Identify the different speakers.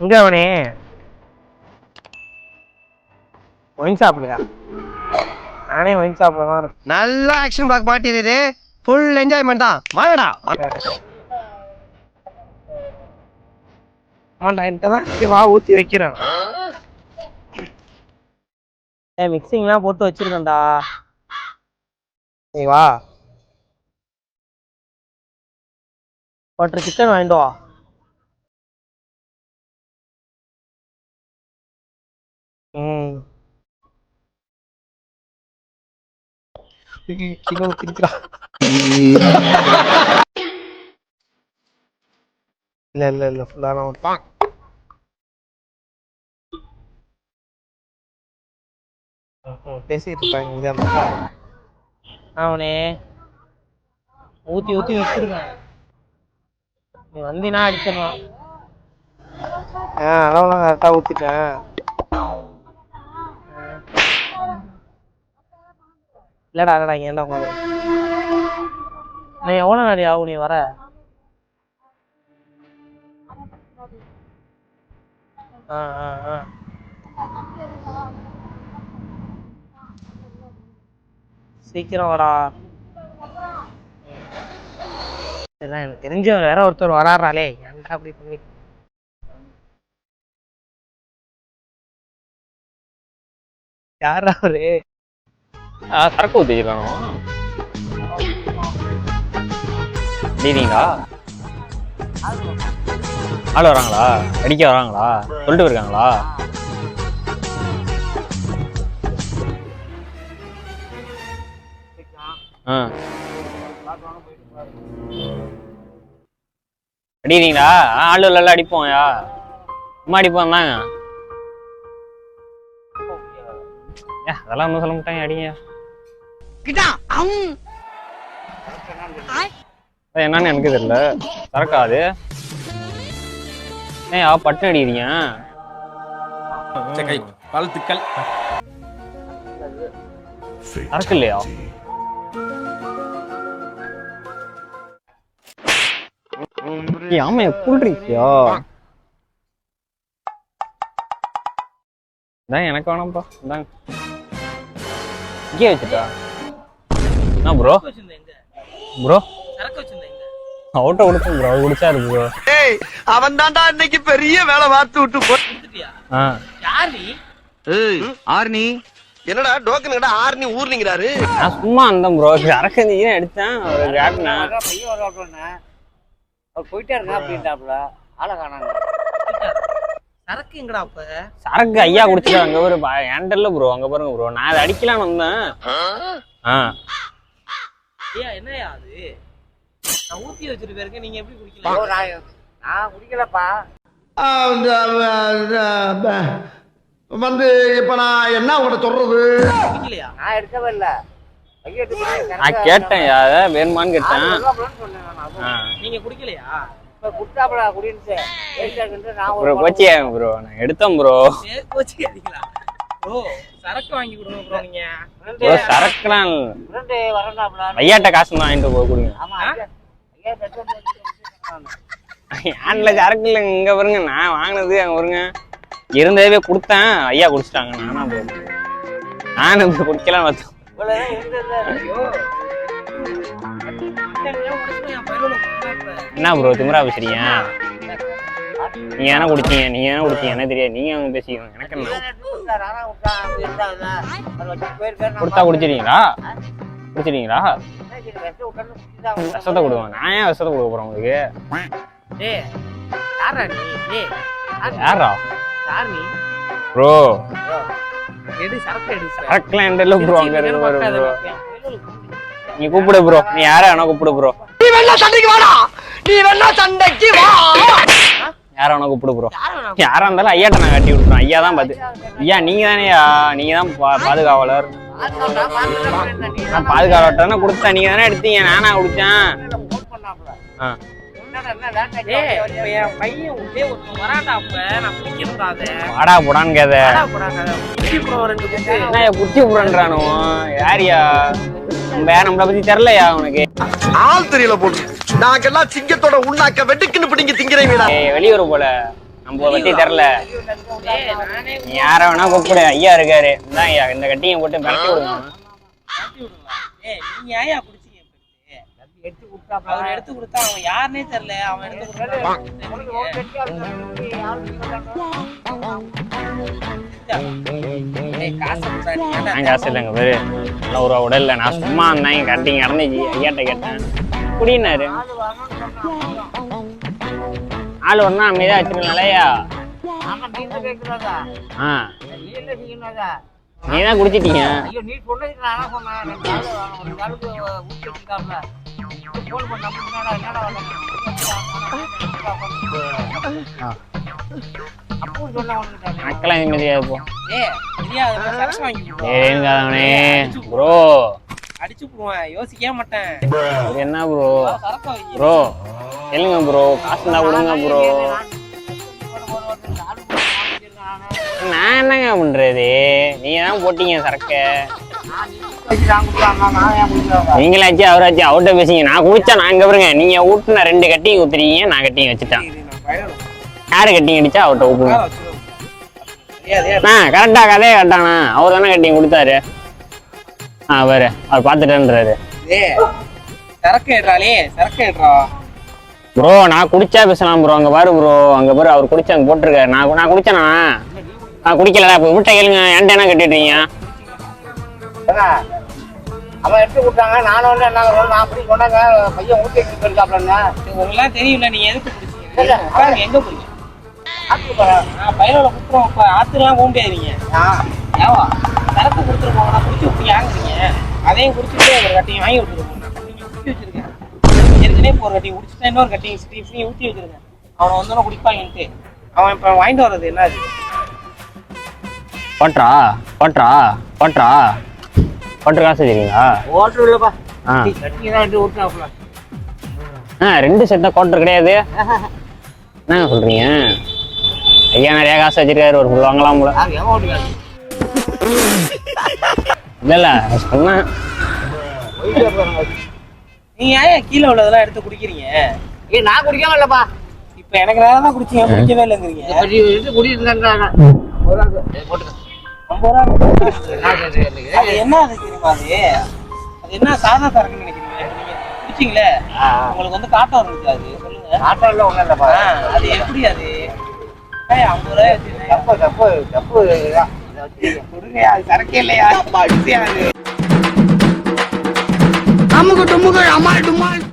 Speaker 1: இங்க அவனே ஒயின் ஷாப்லையா? நானே ஒயின் ஷாப்ல தான் இருக்கேன்.
Speaker 2: நல்லா ஆக்ஷன் பிளாக் மாட்டிடுது. ஃபுல் என்ஜாய்மெண்ட் தான். வாடா.
Speaker 1: ஆமாண்டா, என்கிட்ட தான் வா ஊற்றி வைக்கிறேன். மிக்சிங்லாம் போட்டு வச்சிருக்கேன்டா. நீ வா, பட்டர் சிக்கன் வாங்கிட்டு வா. சிக்கன் திங்கிறா. இல்ல ஃபுல்லாக நான் பேசிட்டு இருப்பாங்க. அவனே ஊற்றி வச்சிருக்கேன். நீ வந்தினா அடிச்சிடலாம். அளவுலாம் கரெக்டாக ஊற்றிட்டேன். இல்லடா ஏன்டா உங்க நீ எவ்வளோ நாடி ஆகும் நீ வர? சீக்கிரம் வரா. எனக்கு தெரிஞ்சவர் வேற ஒருத்தர் வராறாளே, ஏன்டா அப்படி பண்ணி? யாரா அவரு?
Speaker 3: சரக்கு ஊத்திக்கிறானோ டீனிங்களா? ஆள் வராங்களா? அடிக்க வராங்களா? சொல்லிட்டு போயிருக்காங்களா? அடிக்கிறீங்களா? ஆளு இல்ல அடிப்போம்யா. அம்மா அடிப்போம் தாங்க. அதெல்லாம் ஒன்றும் சொல்ல மாட்டாங்க, அடிங்க. என்னன்னு எனக்கு தெரியல. சரக்காது ஏன் பட்டு அடிக்கிறீங்க?
Speaker 4: வாழ்த்துக்கள்.
Speaker 3: சரக்கு இல்லையா? ஆமா புல்றியா? எனக்கு வேணாம்ப்பா. இங்கே வச்சுட்டா ப்ரோ ப்ரோ அவுட்ட கொடுப்போம் ப்ரோ. குடிச்சாரு ப்ரோ.
Speaker 2: அவன் தான்டா இன்னைக்கு பெரிய வேலை பார்த்து விட்டு போட்டுட்டியா? ஆர்னி என்னடா டோக்கன் ஆர்னி ஊர்னிங்கிறாரு.
Speaker 3: நான் சும்மா அந்த ப்ரோ சரக்கு அடிச்சேன்.
Speaker 5: போயிட்டாருங்க அப்படின்ட்டாப்ல. ஆளை காணாங்க.
Speaker 1: சரக்கு எங்கடா? அப்ப
Speaker 3: சரக்கு ஐயா குடிச்சிட்டு அங்க ஒரு ஏண்டல்ல ப்ரோ. அங்க பாருங்க ப்ரோ, நான் அதை அடிக்கலான்னு வந்தேன்.
Speaker 1: என்னையா அது? நான் ஊத்தி வச்சிட்டு போயிருக்கேன், நீங்க எப்படி குடிக்கல?
Speaker 5: நான் குடிக்கலப்பா.
Speaker 2: வந்து இப்ப நான் என்ன உங்கள்ட்ட சொல்றது?
Speaker 1: குடிக்கலையா?
Speaker 5: நான் எடுக்கவே இல்லை.
Speaker 3: நான் கேட்டேன் வேணுமான்னு கேட்டேன்.
Speaker 1: நீங்க குடிக்கலையா?
Speaker 5: இப்ப குடிச்சாப்ல குடிச்சு
Speaker 3: ப்ரோ கோச்சியா ப்ரோ? நான் எடுத்தேன் ப்ரோ.
Speaker 1: கோச்சிக்கிறீங்களா ப்ரோ? சரக்கு வாங்கி கொடுங்க ப்ரோ. நீங்க
Speaker 3: ப்ரோ சரக்குலாம் ஐயாட்ட காசு வாங்கிட்டு போய் கொடுங்க. ஏன்ல சரக்கு இல்லைங்க. இங்க பாருங்க, நான் வாங்கினது அங்க பாருங்க இருந்ததே கொடுத்தேன். ஐயா குடிச்சிட்டாங்க. நானும் குடிக்கலாம் பார்த்தேன். என்ன ப்ரோ திமிரா பேசுறீங்க? நீங்க என்ன குடிச்சீங்க? என்ன தெரியாது. நீங்க அவங்க பேசிக்கணும். எனக்கு என்ன கொடுத்தா குடிச்சிருக்கீங்களா? விஷத்தை கொடுங்க. நான் ஏன் விஷத்தை கொடுக்க போறேன் உங்களுக்கு? யாரா ப்ரோ? சரக்குலாம் எந்த ப்ரோ? அங்க இருக்கு. நீ கூப்பிடு ப்ரோ. நீ யார வேணா கூப்பிடு ப்ரோ.
Speaker 2: நீ வேணா சண்டைக்கு வா.
Speaker 3: யார வேணா கூப்பிடு ப்ரோ. யாரா இருந்தாலும் ஐயாட்ட நான் கட்டி விட்டுறேன். ஐயா தான் பாத்து. ஐயா நீங்க தானேயா? நீங்க தான் பாதுகாவலர். நான் பாதுகாவலர்னா கொடுத்தேன். நீங்க தானே எடுத்தீங்க. நானா குடிச்சேன். வாடா போடான்னு கேத குட்டி புறான்றானோ யாரியா? நம்மளை பத்தி தெரியலையா உனக்கு?
Speaker 2: ஆள் தெரியல போட்டு நாங்கெல்லாம் சிங்கத்தோட உண்ணாக்க வெட்டுக்குன்னு பிடிங்க திங்கிறீங்களா?
Speaker 3: வெளியூர் போல நம்ம வெட்டி தரல. நீ யார வேணா கூப்பிடு, ஐயா இருக்காரு. இதான் ஐயா, இந்த கட்டியை போட்டு மிரட்டி விடுங்க.
Speaker 1: நீங்க ஏன் குடிச்சீங்க? அவர் எடுத்து கொடுத்தா அவன் யாருன்னே தெரியல. அவன் எடுத்து
Speaker 3: காசு இல்லைங்க பேரு, ஒரு உடல். நான் சும்மா இருந்தேன், கட்டிங்க இறந்துச்சு. ஐயாட்ட கேட்டேன் குடினாரு. ஆள் ஒன்னா அமைதியா வச்சிருக்கலையா? நீதான் குடிச்சிட்டீங்க. மக்கள் நிம்மதியா இருப்போம். ப்ரோ
Speaker 1: அடிச்சு போடுவேன், யோசிக்கவே மாட்டேன்.
Speaker 3: என்ன ப்ரோ? ப்ரோ இல்லைங்க ப்ரோ, காசு இருந்தா கொடுங்க ப்ரோ. நான் என்னங்க பண்றது? நீங்க தான் போட்டீங்க சரக்க. நீங்களாச்சு அவராச்சு அவர்கிட்ட பேசிங்க. நான் குடிச்சா நான் இங்க பாருங்க, நீங்க ஊட்டுன 2 கட்டியும் ஊத்துறீங்க, நான் கட்டியும் வச்சுட்டேன். யாரு கட்டிங் அடிச்சா அவர்கிட்ட ஊட்டுங்க. கரெக்டா கதையே கரெக்டாண்ணா. அவர் தானே கட்டிங் கொடுத்தாரு. வேறு அவர் பார்த்துட்டேன்றாரு. ப்ரோ நான் குடிச்சா பேசலாம் ப்ரோ. அங்க பாரு ப்ரோ, அங்க பாரு அவர் குடிச்சு அங்க போட்டிருக்காரு. நான் குடிச்சேனா? நான் குடிக்கல. இப்போ விட்ட கேளுங்க, ஏன்டா என்ன கட்டிட்டீங்க?
Speaker 5: அவன் எடுத்து கொடுத்தாங்க. நானும் வந்து என்ன நான் அப்படி சொன்னாங்க. பையன் ஊற்றி வச்சுட்டு போயிருக்காப்லங்க.
Speaker 1: உங்களாம் தெரியல, நீங்க எதுக்கு குடிச்சீங்க? எங்க போறீங்க? பயிரோட குடுத்துருவோம். ஆத்துலாம் போக முடியாதுங்க. ஏவா சரக்கு கொடுத்துருப்போம். நான் குடிச்சு விட்டு வாங்குறீங்க. அதையும் குடிச்சுட்டு ஒரு கட்டிங் வாங்கி விட்டுருவோம். நீங்க ஊற்றி வச்சிருக்கேன். ஏற்கனவே இப்போ ஒரு கட்டிங் குடிச்சுட்டா இன்னொரு கட்டிங் ஸ்டீஃப்னி ஊற்றி வச்சிருக்கேன். அவனை வந்தோன்னா குடிப்பாங்கன்ட்டு அவன் இப்போ வாங்கிட்டு வர்றது என்ன? அது
Speaker 3: போட்டா போட்டா போட்டா போட்டு காசு வச்சுருக்கீங்களா?
Speaker 5: ஓட்டர் இல்லைப்பா. கட்டிங் தான் எடுத்து ஊற்றினாப்புல.
Speaker 3: 2 செட்டா குவார்டர் கிடையாது. என்னங்க சொல்றீங்க? ஐயா நிறைய காசு வச்சிருக்காரு, ஒரு ஃபுல் வாங்கலாம் போல. இல்ல சொன்னேன்.
Speaker 1: நீங்க ஏன் கீழே உள்ளதெல்லாம் எடுத்து குடிக்கிறீங்க?
Speaker 5: நான் குடிக்காம இல்லப்பா.
Speaker 1: இப்ப எனக்கு நேரம் தான் குடிச்சீங்க, குடிக்கவே இல்லைங்கிறீங்க.
Speaker 5: குடியிருந்தாங்க
Speaker 1: அது என்ன? அது தெரியுமா? அது என்ன சாதா சரக்குன்னு நினைக்கிறீங்க? நீங்க குடிச்சீங்களே, உங்களுக்கு வந்து காட்டம் இருந்துச்சு. அது சொல்லுங்க.
Speaker 5: ஆட்டோ இல்லை ஒன்றும் இல்லைப்பா.
Speaker 1: அது எப்படி? அது 50 ரூபாய்
Speaker 5: தப்பு தப்பு தப்பு.
Speaker 1: அது சரக்கே இல்லையா?
Speaker 2: அமுக டுமுக அமால் டுமால்.